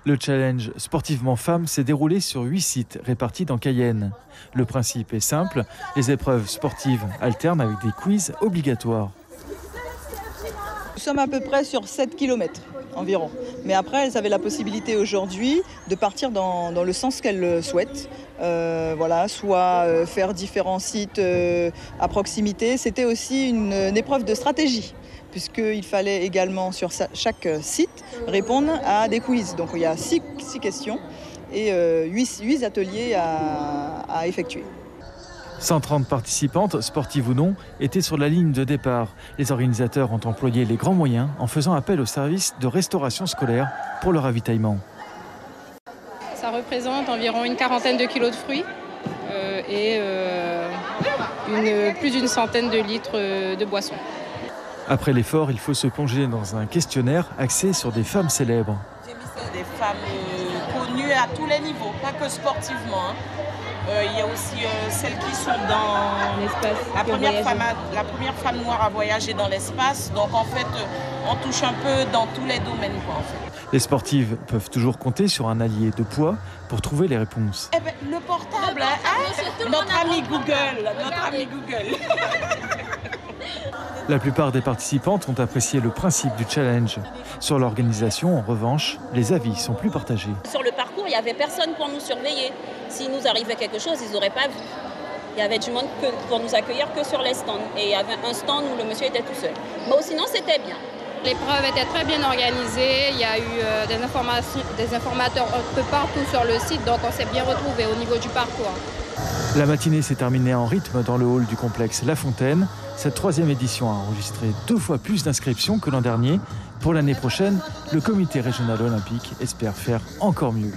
Le challenge Sportivement Femmes s'est déroulé sur 8 sites répartis dans Cayenne. Le principe est simple, les épreuves sportives alternent avec des quiz obligatoires. Nous sommes à peu près sur 7 km environ. Mais après, elles avaient la possibilité aujourd'hui de partir dans le sens qu'elles souhaitent. Soit faire différents sites à proximité. C'était aussi une épreuve de stratégie, puisqu'il fallait également sur chaque site répondre à des quiz. Donc il y a 6 questions et 8 ateliers à effectuer. 130 participantes, sportives ou non, étaient sur la ligne de départ. Les organisateurs ont employé les grands moyens en faisant appel au service de restauration scolaire pour le ravitaillement. Ça représente environ une quarantaine de kilos de fruits et plus d'une centaine de litres de boissons. Après l'effort, il faut se plonger dans un questionnaire axé sur des femmes célèbres. J'ai mis des femmes connues à tous les niveaux, pas que sportivement. Il y a aussi celles qui sont dans l'espace. La première femme noire à voyager dans l'espace. Donc en fait, on touche un peu dans tous les domaines, quoi, en fait. Les sportives peuvent toujours compter sur un allié de poids pour trouver les réponses. Eh ben, le portable, notre ami Google. La plupart des participantes ont apprécié le principe du challenge. Sur l'organisation, en revanche, les avis sont plus partagés. Sur le parcours, il n'y avait personne pour nous surveiller. S'il nous arrivait quelque chose, ils n'auraient pas vu. Il y avait du monde pour nous accueillir que sur les stands. Et il y avait un stand où le monsieur était tout seul. Bon, sinon, c'était bien. L'épreuve était très bien organisée. Il y a eu des informateurs un peu partout sur le site, donc on s'est bien retrouvés au niveau du parcours. La matinée s'est terminée en rythme dans le hall du complexe La Fontaine. Cette 3e édition a enregistré 2 fois plus d'inscriptions que l'an dernier. Pour l'année prochaine, le comité régional olympique espère faire encore mieux.